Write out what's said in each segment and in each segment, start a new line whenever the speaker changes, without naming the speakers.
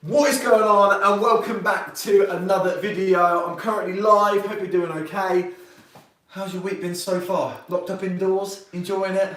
What is going on, and welcome back to another video. I'm currently live, hope you're doing okay. How's your week been so far? Locked up indoors, enjoying it?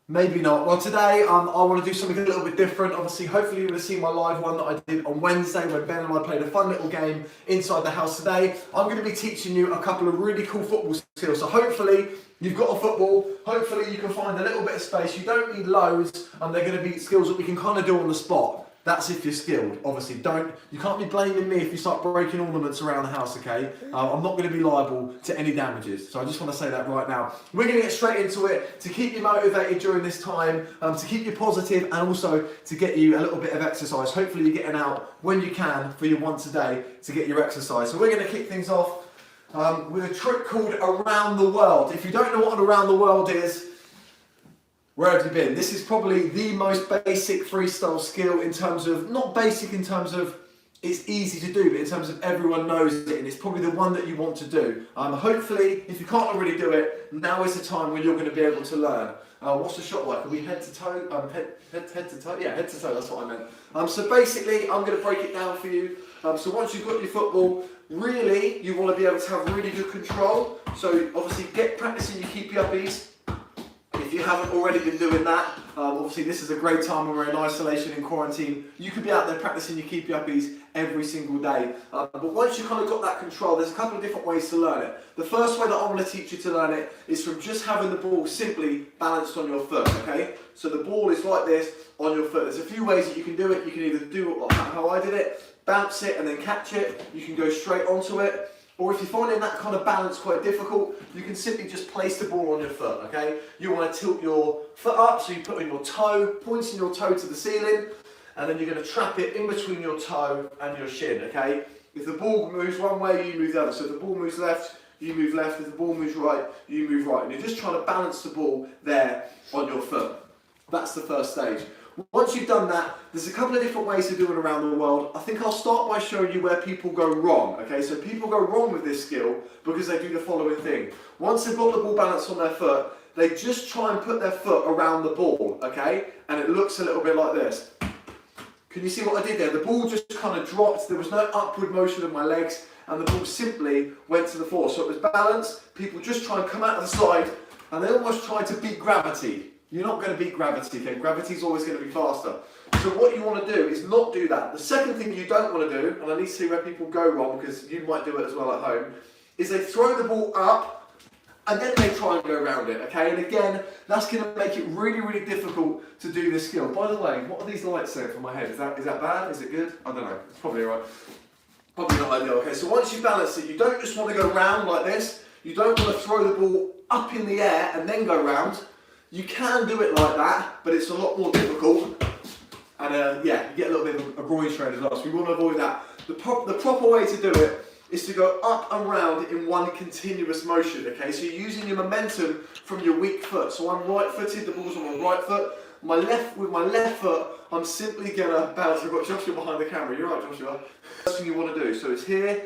Maybe not. Well, today I want to do something a little bit different. Obviously, hopefully you would have seen my live one that I did on Wednesday when Ben and I played a fun little game inside the house. Today I'm going to be teaching you a couple of really cool football skills. So hopefully you've got a football, hopefully you can find a little bit of space. You don't need loads, and they're going to be skills that we can kind of do on the spot. That's if you're skilled. Obviously, you can't be blaming me if you start breaking ornaments around the house, okay? I'm not going to be liable to any damages. So I just want to say that right now. We're going to get straight into it to keep you motivated during this time, to keep you positive, and also to get you a little bit of exercise. Hopefully you're getting out when you can for your once a day to get your exercise. So we're going to kick things off with a trick called Around the World. If you don't know what an Around the World is, where have you been? This is probably the most basic freestyle skill in terms of, not basic in terms of it's easy to do, but in terms of everyone knows it, and it's probably the one that you want to do. Hopefully, if you can't already do it, now is the time when you're going to be able to learn. What's the shot like? Are we head to toe? Head to toe? Yeah, head to toe, that's what I meant. So basically, I'm going to break it down for you. So once you've got your football, really, you want to be able to have really good control. So obviously, get practicing your keepy uppies. If you haven't already been doing that, obviously this is a great time when we're in isolation and quarantine. You could be out there practicing your keepy uppies every single day. But once you've kind of got that control, there's a couple of different ways to learn it. The first way that I want to teach you to learn it is from just having the ball simply balanced on your foot, okay? So the ball is like this on your foot. There's a few ways that you can do it. You can either do how I did it, bounce it and then catch it. You can go straight onto it. Or if you're finding that kind of balance quite difficult, you can simply just place the ball on your foot, okay? You want to tilt your foot up, so you put in your toe, pointing your toe to the ceiling, and then you're going to trap it in between your toe and your shin, okay? If the ball moves one way, you move the other. So if the ball moves left, you move left. If the ball moves right, you move right. And you're just trying to balance the ball there on your foot. That's the first stage. Once you've done that, there's a couple of different ways to do it around the world. I think I'll start by showing you where people go wrong, okay? So people go wrong with this skill because they do the following thing. Once they've got the ball balanced on their foot, they just try and put their foot around the ball, okay? And it looks a little bit like this. Can you see what I did there? The ball just kind of dropped, there was no upward motion of my legs, and the ball simply went to the floor. So it was balanced, people just try and come out of the side, and they almost try to beat gravity. You're not going to beat gravity, okay? Gravity's always going to be faster. So what you want to do is not do that. The second thing you don't want to do, and I need to see where people go wrong because you might do it as well at home, is they throw the ball up and then they try and go around it, okay? And again, that's going to make it really, really difficult to do this skill. By the way, what are these lights saying from my head? Is that bad? Is it good? I don't know. It's probably alright. Probably not ideal. Okay, so once you balance it, you don't just want to go round like this. You don't want to throw the ball up in the air and then go round. You can do it like that, but it's a lot more difficult. And yeah, you get a little bit of a groin strain as well, so we want to avoid that. The proper way to do it is to go up and round in one continuous motion, okay? So you're using your momentum from your weak foot. So I'm right-footed, the ball's on my right foot. With my left foot, I'm simply gonna bounce. I've got Joshua behind the camera. You're right, Joshua. First thing you want to do, so it's here.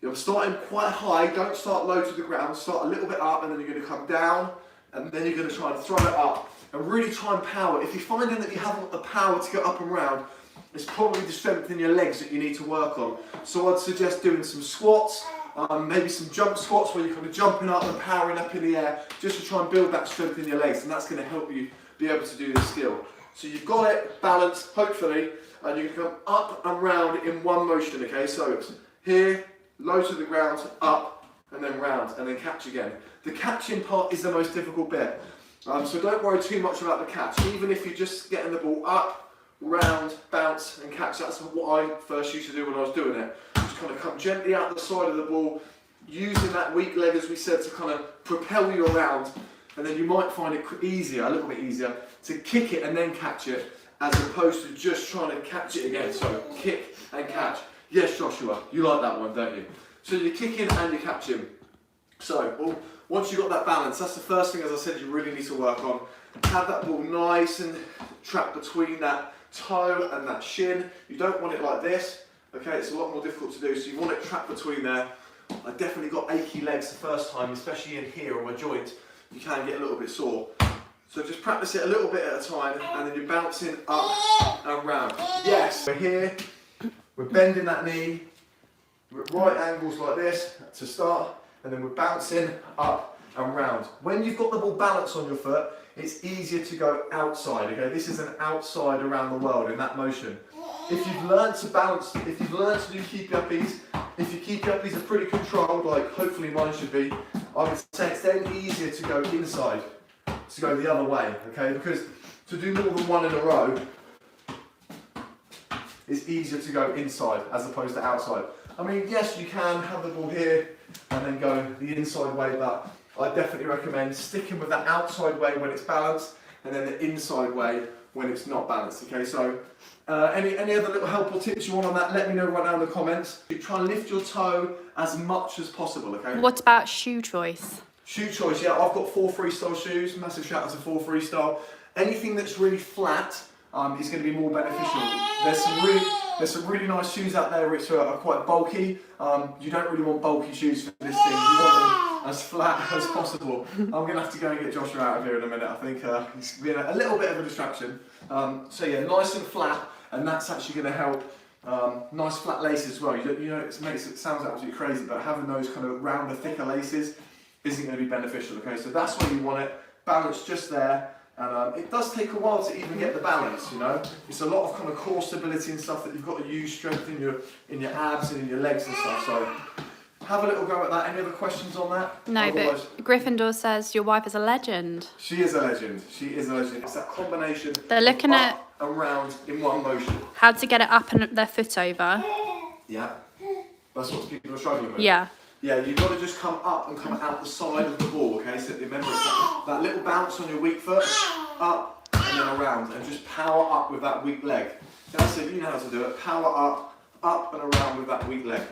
You're starting quite high, don't start low to the ground, start a little bit up, and then you're gonna come down, and then you're going to try and throw it up and really try and power. If you're finding that you haven't got the power to get up and round, it's probably the strength in your legs that you need to work on. So I'd suggest doing some squats, maybe some jump squats where you're kind of jumping up and powering up in the air, just to try and build that strength in your legs, and that's going to help you be able to do this skill. So you've got it balanced, hopefully, and you can come up and round in one motion, okay? So it's here, low to the ground, up, and then round, and then catch again. The catching part is the most difficult bit. So don't worry too much about the catch. Even if you're just getting the ball up, round, bounce, and catch, that's what I first used to do when I was doing it. Just kind of come gently out the side of the ball, using that weak leg, as we said, to kind of propel you around. And then you might find it easier, a little bit easier, to kick it and then catch it, as opposed to just trying to catch it again. So kick and catch. Yes, Joshua, you like that one, don't you? So you're kicking and you're catching. So once you've got that balance, that's the first thing, as I said, you really need to work on. Have that ball nice and trapped between that toe and that shin. You don't want it like this, okay? It's a lot more difficult to do, so you want it trapped between there. I definitely got achy legs the first time, especially in here on my joint. You can get a little bit sore. So just practice it a little bit at a time, and then you're bouncing up and round. Yes, we're here. We're bending that knee, we're at right angles like this to start, and then we're bouncing up and round. When you've got the ball balanced on your foot, it's easier to go outside, okay? This is an outside around the world in that motion. If you've learned to balance, if you've learned to do keepy-uppies, if your keepy-uppies are pretty controlled, like hopefully mine should be, I would say it's then easier to go inside, to go the other way, okay? Because to do more than one in a row, it's easier to go inside as opposed to outside. I mean, yes, you can have the ball here and then go the inside way, but I definitely recommend sticking with that outside way when it's balanced and then the inside way when it's not balanced, okay? So any other little helpful tips you want on that, let me know right now in the comments. You try and lift your toe as much as possible, okay?
What about shoe choice?
Shoe choice, yeah, I've got 4 freestyle shoes, massive shout out to 4 freestyle. Anything that's really flat is going to be more beneficial. There's some really nice shoes out there which are quite bulky. You don't really want bulky shoes for this thing. You want them as flat as possible. I'm going to have to go and get Joshua out of here in a minute. I think he's been a little bit of a distraction. So yeah, nice and flat, and that's actually going to help. Nice flat laces as well. You know, it makes it sounds absolutely crazy, but having those kind of rounder, thicker laces isn't going to be beneficial. Okay, so that's where you want it. Balance just there. And it does take a while to even get the balance, you know. It's a lot of kind of core stability and stuff that you've got to use, strength in your abs and in your legs and stuff. So have a little go at that. Any other questions on that?
No, otherwise, but Gryffindor says your wife is a legend.
She is a legend. She is a legend. It's that combination.
They're looking
of
at
up and round in one motion.
How to get it up and their foot over.
Yeah, that's what people are struggling with.
Yeah.
Yeah, you've got to just come up and come out the side of the ball, okay? So remember, it's that little bounce on your weak foot, up and then around, and just power up with that weak leg. That's it, you know how to do it. Power up and around with that weak leg.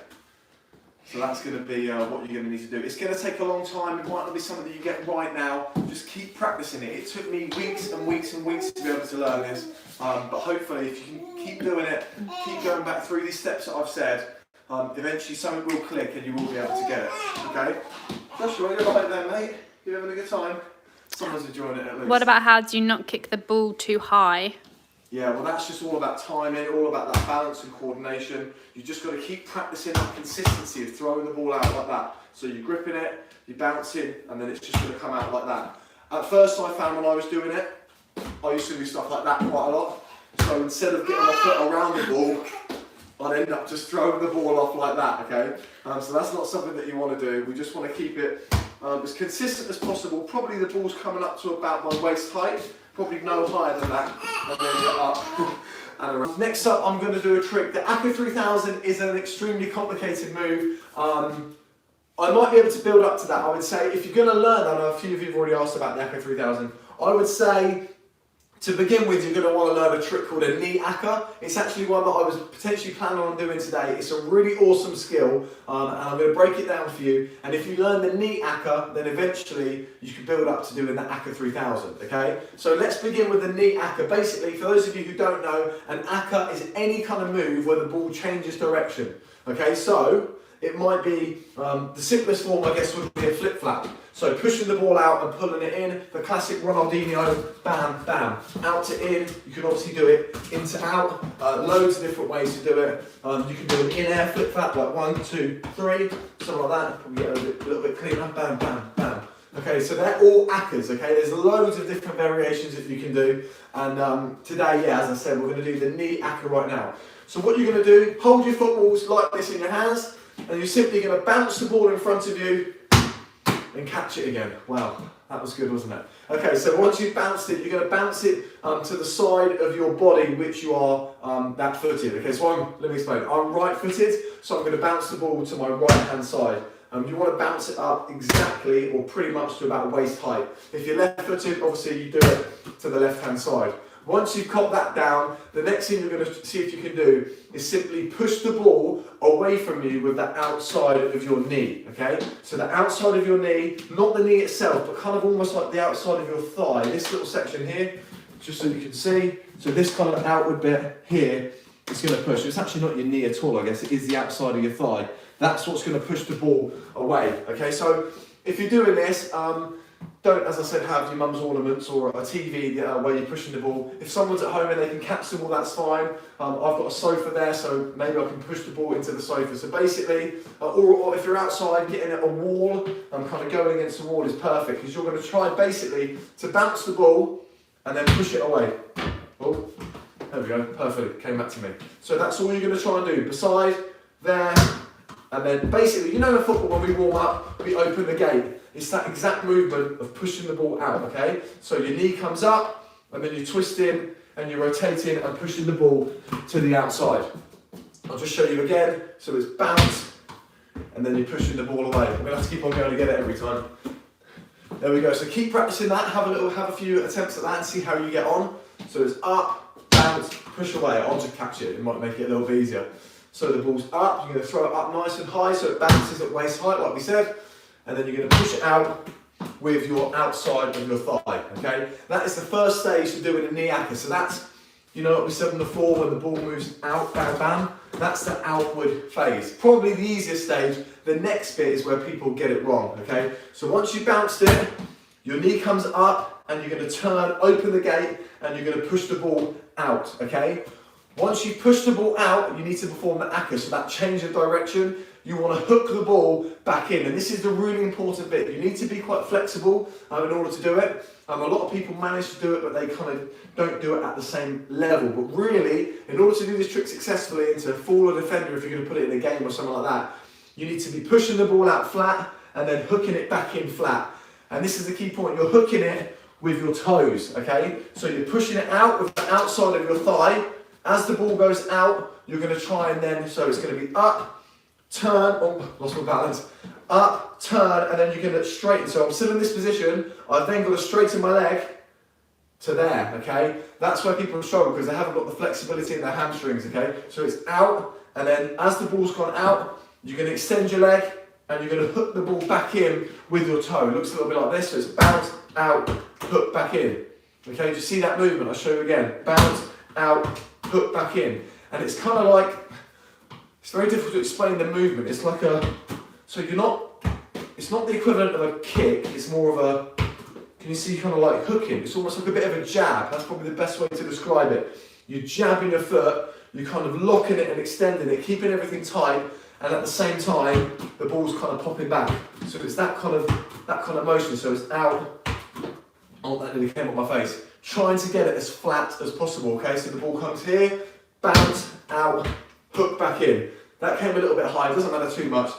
So that's going to be what you're going to need to do. It's going to take a long time. It might not be something that you get right now. Just keep practicing it. It took me weeks and weeks and weeks to be able to learn this. But hopefully, if you can keep doing it, keep going back through these steps that I've said, eventually something will click and you will be able to get it, okay? Joshua, you're right there, mate. You having a good time? Someone's enjoying it at least.
What about how do you not kick the ball too high?
Yeah, well that's just all about timing, all about that balance and coordination. You just got to keep practicing that consistency of throwing the ball out like that. So you're gripping it, you're bouncing, and then it's just going to come out like that. At first I found when I was doing it, I used to do stuff like that quite a lot. So instead of getting my foot around the ball, I'd end up just throwing the ball off like that, okay? So that's not something that you want to do. We just want to keep it as consistent as possible. Probably the ball's coming up to about my waist height, probably no higher than that, and then get up and around. Next up, I'm going to do a trick. The akka 3000 is an extremely complicated move. I might be able to build up to that. I would say if you're going to learn, I know a few of you have already asked about the akka 3000, I would say to begin with, you're going to want to learn a trick called a knee akka. It's actually one that I was potentially planning on doing today. It's a really awesome skill, and I'm going to break it down for you. And if you learn the knee akka, then eventually you can build up to doing the akka 3000, okay? So let's begin with the knee akka. Basically, for those of you who don't know, an akka is any kind of move where the ball changes direction, okay? So it might be, the simplest form, I guess, would be a flip-flap. So pushing the ball out and pulling it in, the classic Ronaldinho, bam, bam, out to in. You can obviously do it into out, loads of different ways to do it. You can do an in-air flip-flap, like 1, 2, 3, something like that. Probably get a little bit cleaner, bam, bam, bam. Okay, so they're all akkas, okay? There's loads of different variations that you can do. And today, yeah, as I said, we're going to do the knee akka right now. So what you're going to do, hold your footballs like this in your hands, and you're simply going to bounce the ball in front of you and catch it again. Wow, that was good, wasn't it? Okay, so once you've bounced it, you're going to bounce it to the side of your body, which you are that footed. Okay, so let me explain. I'm right footed, so I'm going to bounce the ball to my right hand side. You want to bounce it up exactly or pretty much to about waist height. If you're left footed, obviously you do it to the left hand side. Once you've got that down, the next thing you're going to see if you can do is simply push the ball away from you with the outside of your knee, okay? So the outside of your knee, not the knee itself, but kind of almost like the outside of your thigh, this little section here, just so you can see. So this kind of outward bit here is going to push. It's actually not your knee at all, I guess. It is the outside of your thigh. That's what's going to push the ball away, okay? So if you're doing this, don't, as I said, have your mum's ornaments or a TV where you're pushing the ball. If someone's at home and they can catch the ball, that's fine. I've got a sofa there, so maybe I can push the ball into the sofa. So basically, or if you're outside getting at a wall, kind of going against the wall is perfect, because you're going to try basically to bounce the ball and then push it away. Oh, there we go, perfect, came back to me. So that's all you're going to try and do, beside, there, and then basically, you know in football when we warm up, we open the gate. It's that exact movement of pushing the ball out, okay? So your knee comes up, and then you're twisting, and you're rotating and pushing the ball to the outside. I'll just show you again. So it's bounce, and then you're pushing the ball away. I'm gonna have to keep on going to get it every time. There we go, so keep practicing that, have a few attempts at that and see how you get on. So it's up, bounce, push away. I'll just catch it might make it a little bit easier. So the ball's up, you're gonna throw it up nice and high so it bounces at waist height like we said. And then you're going to push it out with your outside of your thigh, okay? That is the first stage to doing a knee akka. So that's, you know what we said on the floor when the ball moves out, bam, bam? That's the outward phase. Probably the easiest stage. The next bit is where people get it wrong, okay? So once you've bounced it, your knee comes up and you're going to turn, open the gate, and you're going to push the ball out, okay? Once you push the ball out, you need to perform the akka, so that change of direction. You want to hook the ball back in, and this is the really important bit. You need to be quite flexible in order to do it. A lot of people manage to do it, but they kind of don't do it at the same level. But really, in order to do this trick successfully and to fool a defender, if you're going to put it in a game or something like that, you need to be pushing the ball out flat and then hooking it back in flat. And this is the key point. You're hooking it with your toes, okay? So you're pushing it out with the outside of your thigh. As the ball goes out, you're going to try and then, so it's going to be up, turn, oh, lost my balance, up, turn, and then you're going to straighten. So I'm still in this position, I've then got to straighten my leg to there, okay? That's where people struggle because they haven't got the flexibility in their hamstrings, okay? So it's out, and then as the ball's gone out, you're going to extend your leg, and you're going to hook the ball back in with your toe. It looks a little bit like this, so it's bounce, out, hook back in. Okay, do you see that movement? I'll show you again. Bounce, out, hook back in. And it's kind of like, it's very difficult to explain the movement. It's like so it's not the equivalent of a kick, it's more of a, can you see kind of like hooking? It's almost like a bit of a jab. That's probably the best way to describe it. You're jabbing your foot, you're kind of locking it and extending it, keeping everything tight, and at the same time, the ball's kind of popping back. So it's that kind of motion. So it's out. Oh, that nearly came on my face. Trying to get it as flat as possible, okay? So the ball comes here, bounce, out, hook back in. That came a little bit high, it doesn't matter too much.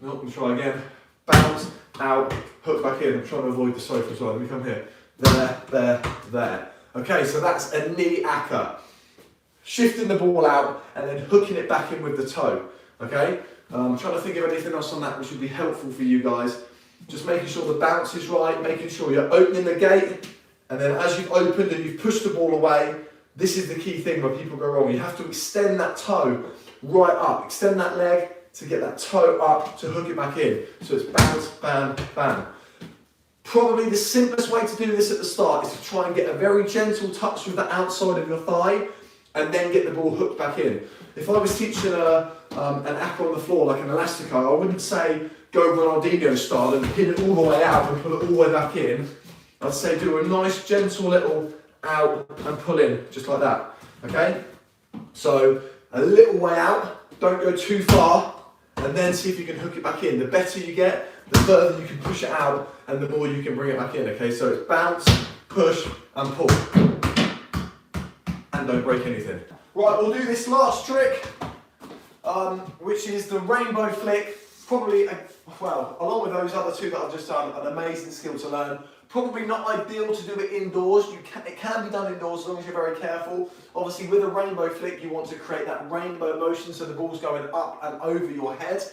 No, let me try again. Bounce, out, hook back in. I'm trying to avoid the sofa as well. Let me come here. There, there, there. Okay, so that's a knee akka. Shifting the ball out and then hooking it back in with the toe. Okay? I'm trying to think of anything else on that which would be helpful for you guys. Just making sure the bounce is right, making sure you're opening the gate, and then as you've opened and you've pushed the ball away, this is the key thing where people go wrong. You have to extend that toe right up, extend that leg to get that toe up to hook it back in. So it's bounce, bam, bam. Probably the simplest way to do this at the start is to try and get a very gentle touch with the outside of your thigh and then get the ball hooked back in. If I was teaching an akka on the floor like an elastico, I wouldn't say go Ronaldinho style and pin it all the way out and pull it all the way back in. I'd say do a nice gentle little out and pull in, just like that, okay? So a little way out, don't go too far, and then see if you can hook it back in. The better you get, the further you can push it out and the more you can bring it back in, okay? So it's bounce, push and pull. And don't break anything. Right, we'll do this last trick, which is the rainbow flick. Probably, well, along with those other two that I've just done, an amazing skill to learn. Probably not ideal to do it indoors. It can be done indoors as long as you're very careful. Obviously, with a rainbow flick, you want to create that rainbow motion so the ball's going up and over your head.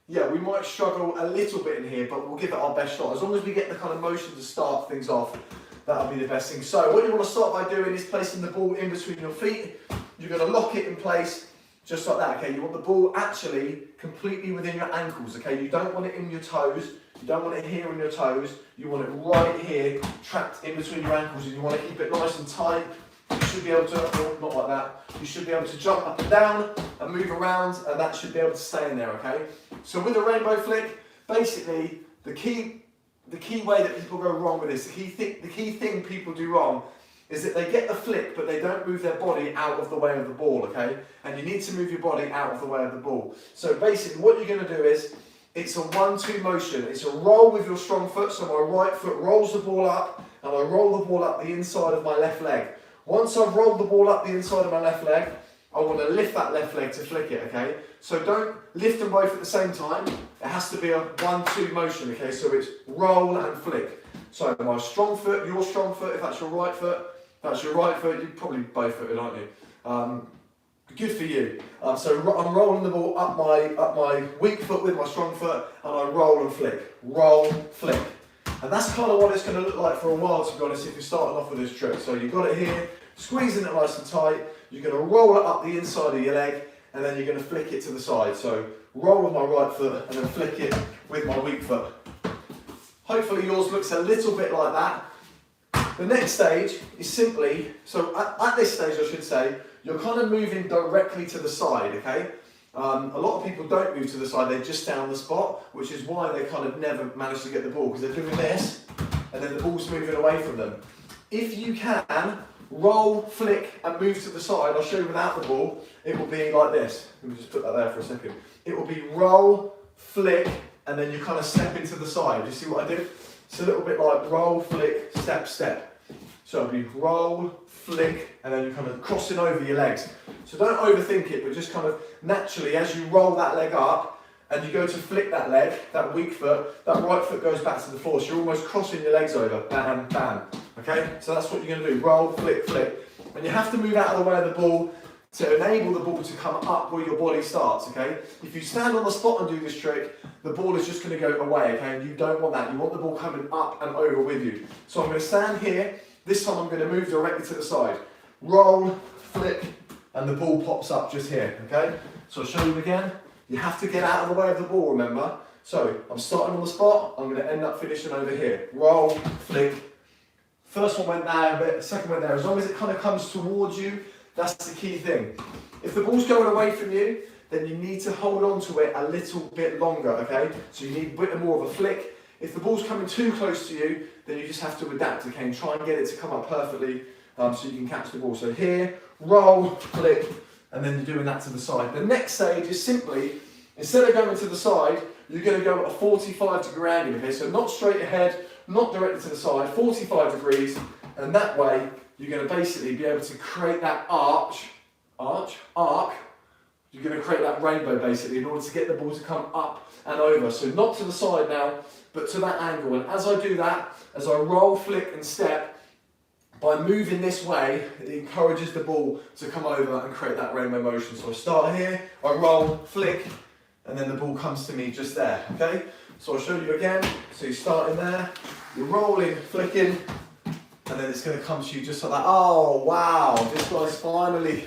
Yeah, we might struggle a little bit in here, but we'll give it our best shot. As long as we get the kind of motion to start things off, that'll be the best thing. So what you want to start by doing is placing the ball in between your feet. You're going to lock it in place just like that, okay? You want the ball actually completely within your ankles, okay? You don't want it in your toes. You don't want it here in your toes. You want it right here, trapped in between your ankles, and you want to keep it nice and tight. You should be able to, oh, not like that. You should be able to jump up and down and move around, and that should be able to stay in there, okay? So with a rainbow flick, basically the key the key way that people go wrong with this, the key thing people do wrong is that they get the flick, but they don't move their body out of the way of the ball, okay? And you need to move your body out of the way of the ball. So basically what you're going to do is, it's a 1-2 motion. It's a roll with your strong foot, so my right foot rolls the ball up, and I roll the ball up the inside of my left leg. Once I've rolled the ball up the inside of my left leg, I want to lift that left leg to flick it, okay? So don't lift them both at the same time. It has to be a 1-2 motion, okay? So it's roll and flick. So my strong foot, your strong foot, if that's your right foot, you're probably both footed, aren't you? Good for you. So I'm rolling the ball up my weak foot with my strong foot, and I roll and flick. Roll, flick. And that's kind of what it's going to look like for a while, to be honest, if you're starting off with this trick. So you've got it here, squeezing it nice and tight. You're going to roll it up the inside of your leg, and then you're going to flick it to the side. So roll with my right foot, and then flick it with my weak foot. Hopefully yours looks a little bit like that. The next stage is simply, so at this stage I should say, you're kind of moving directly to the side, okay? A lot of people don't move to the side, they just stay on the spot, which is why they kind of never manage to get the ball, because they're doing this, and then the ball's moving away from them. If you can, roll, flick, and move to the side, I'll show you without the ball, it will be like this. Let me just put that there for a second. It will be roll, flick, and then you kind of step into the side. Do you see what I do? It's a little bit like roll, flick, step, step. So it'll be roll, flick, and then you're kind of crossing over your legs. So don't overthink it, but just kind of naturally, as you roll that leg up, and you go to flick that leg, that weak foot, that right foot goes back to the floor. So you're almost crossing your legs over, bam, bam. Okay? So that's what you're going to do, roll, flick, flick. And you have to move out of the way of the ball to enable the ball to come up where your body starts, okay? If you stand on the spot and do this trick, the ball is just going to go away, okay? And you don't want that. You want the ball coming up and over with you. So I'm going to stand here. This time I'm going to move directly to the side. Roll, flick, and the ball pops up just here, okay? So I'll show you again. You have to get out of the way of the ball, remember? So I'm starting on the spot. I'm going to end up finishing over here. Roll, flick. First one went there a bit, second went there. As long as it kind of comes towards you, that's the key thing. If the ball's going away from you, then you need to hold on to it a little bit longer, okay? So you need a bit more of a flick. If the ball's coming too close to you, then you just have to adapt, okay? And try and get it to come up perfectly so you can catch the ball. So here, roll, flick, and then you're doing that to the side. The next stage is simply, instead of going to the side, you're going to go at a 45-degree angle, okay? So not straight ahead, not directly to the side, 45 degrees, and that way you're going to basically be able to create that arc. You're going to create that rainbow basically in order to get the ball to come up and over. So not to the side now, but to that angle. And as I do that, as I roll, flick and step, by moving this way, it encourages the ball to come over and create that rainbow motion. So I start here, I roll, flick, and then the ball comes to me just there, okay? So I'll show you again. So you're starting there, you're rolling, flicking, and then it's going to come to you just like that. Oh, wow, this guy's finally,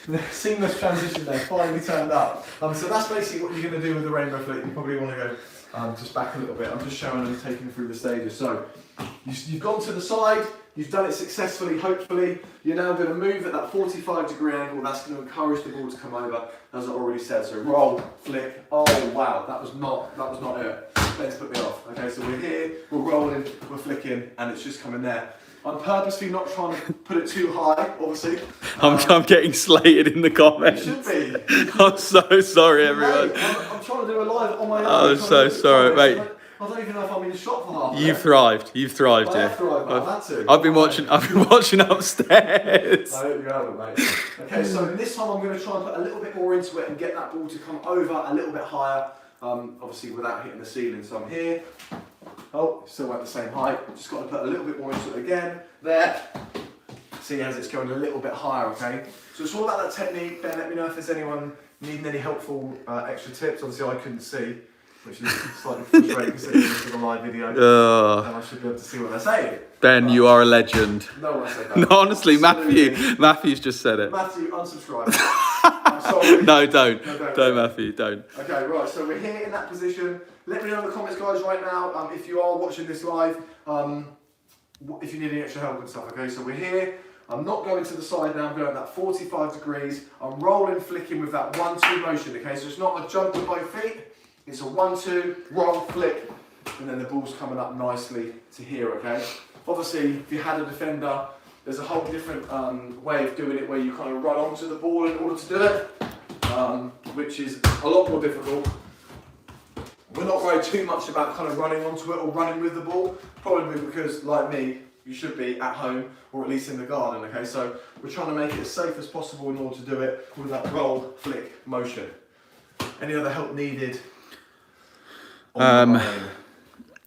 the seamless transition there, finally turned up. So that's basically what you're going to do with the rainbow flick. You probably want to go just back a little bit. I'm just showing and taking you through the stages. So you've gone to the side, you've done it successfully, hopefully. You're now going to move at that 45-degree angle. That's going to encourage the ball to come over, as I already said. So roll, flick. Oh, wow, that was not it. Let's put me off. Okay, so we're here, we're rolling, we're flicking, and it's just coming there. I'm purposely not trying to put it too high, obviously.
I'm getting slated in the comments.
It should be.
I'm so sorry, everyone.
Mate, I'm trying to do a live on my own.
I'm so sorry, mate.
I don't even know if I'm in the shop for half.
You've thrived
I
here.
have thrived, mate. I've had to.
I've been watching upstairs.
I hope you haven't, mate. Okay, so this time I'm going to try and put a little bit more into it and get that ball to come over a little bit higher, obviously without hitting the ceiling. So I'm here. Oh, still at the same height. Just got to put a little bit more into it again. There. See as it's going a little bit higher, okay? So it's all about that technique. Ben, let me know if there's anyone needing any helpful extra tips. Obviously I couldn't see, which is slightly frustrating considering this is a live video. And I should be able to see what they're saying.
Ben, you are a legend.
No one said that.
No, honestly, Matthew's just said it.
Matthew, unsubscribe. I'm sorry.
No, don't, Matthew, don't.
Okay, right, so we're here in that position. Let me know in the comments, guys, right now, if you are watching this live, if you need any extra help and stuff, okay? So we're here. I'm not going to the side now, I'm going at that 45 degrees. I'm rolling, flicking with that 1-2 motion, okay? So it's not a jump with both feet. It's a 1-2, roll, flick, and then the ball's coming up nicely to here, okay? Obviously, if you had a defender, there's a whole different way of doing it where you kind of run onto the ball in order to do it, which is a lot more difficult. We're not worried too much about kind of running onto it or running with the ball, probably because, like me, you should be at home or at least in the garden, okay? So we're trying to make it as safe as possible in order to do it with that roll, flick motion. Any other help needed?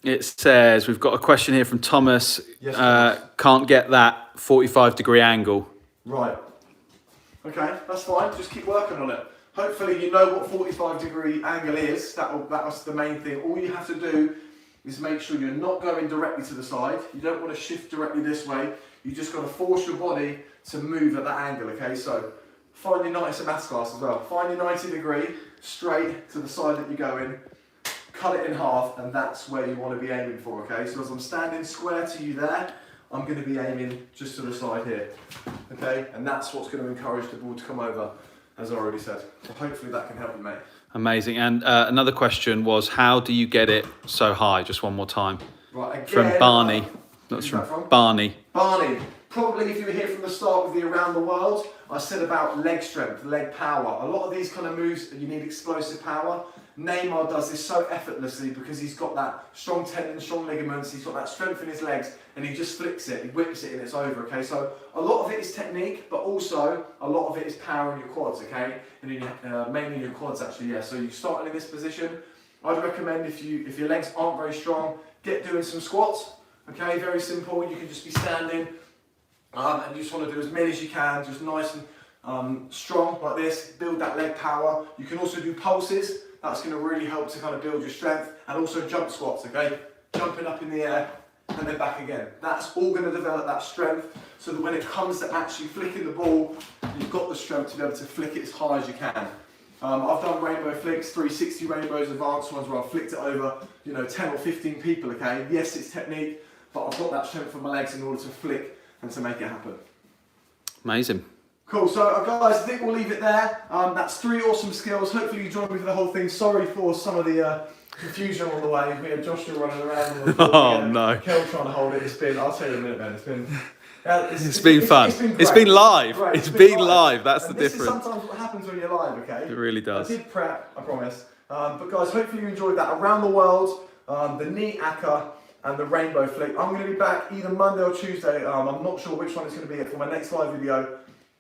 It says, we've got a question here from Thomas.
Yes, Thomas.
Can't get that 45-degree angle.
Right. Okay, that's fine. Just keep working on it. Hopefully you know what 45-degree angle is. That's the main thing. All you have to do is make sure you're not going directly to the side. You don't want to shift directly this way. You just got to force your body to move at that angle, okay? So find your 90, it's a maths class as well. Find your 90 degree straight to the side that you're going. Cut it in half, and that's where you want to be aiming for, okay? So as I'm standing square to you there, I'm going to be aiming just to the side here, okay? And that's what's going to encourage the ball to come over, as I already said. So hopefully that can help you, mate.
Amazing. And another question was, how do you get it so high? Just one more time.
Right, again,
From Barney. That's from Barney.
Barney. Probably if you were here from the start with the Around the World, I said about leg strength, leg power. A lot of these kind of moves, you need explosive power. Neymar does this so effortlessly because he's got that strong tendon, strong ligaments, he's got that strength in his legs, and he just flicks it, he whips it, and it's over, okay? So a lot of it is technique, but also a lot of it is power in your quads, okay? And mainly in your quads, actually, yeah. So you're starting in this position. I'd recommend if your legs aren't very strong, get doing some squats, okay? Very simple. You can just be standing, and you just want to do as many as you can, just nice and strong like this. Build that leg power. You can also do pulses. That's going to really help to kind of build your strength, and also jump squats, okay? Jumping up in the air and then back again. That's all going to develop that strength so that when it comes to actually flicking the ball, you've got the strength to be able to flick it as high as you can. I've done rainbow flicks, 360 rainbows, advanced ones where I've flicked it over, 10 or 15 people, okay? Yes, it's technique, but I've got that strength for my legs in order to flick and to make it happen.
Amazing.
Cool, so guys, I think we'll leave it there. That's 3 awesome skills. Hopefully you joined me for the whole thing. Sorry for some of the confusion on the way. We had Joshua running around on the floor.
Oh no.
Kel trying to hold it. I'll tell you in a minute, man.
It's been fun. It's been live.
Right,
it's been live. That's
and
the
this
difference.
Is sometimes what happens when you're live, okay?
It really does.
I did prep, I promise. But guys, hopefully you enjoyed that. Around the World, the knee akka, and the rainbow flick. I'm going to be back either Monday or Tuesday. I'm not sure which one it's going to be for my next live video.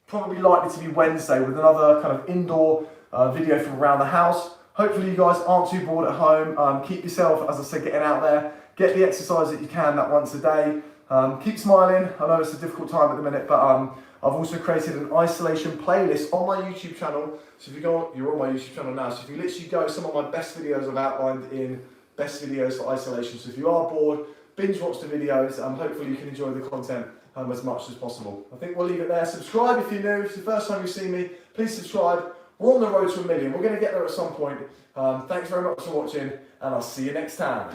Probably likely to be Wednesday with another kind of indoor video from around the house. Hopefully you guys aren't too bored at home. Keep yourself, as I said, getting out there. Get the exercise that you can, that once a day. Keep smiling. I know it's a difficult time at the minute, but I've also created an isolation playlist on my YouTube channel. So if you go on, you're on my YouTube channel now. So if you literally go, some of my best videos I've outlined in best videos for isolation. So if you are bored, binge watch the videos. Hopefully you can enjoy the content as much as possible. I think we'll leave it there. Subscribe if you're new. If it's the first time you see me, please subscribe. We're on the road to 1 million. We're going to get there at some point. Thanks very much for watching, and I'll see you next time.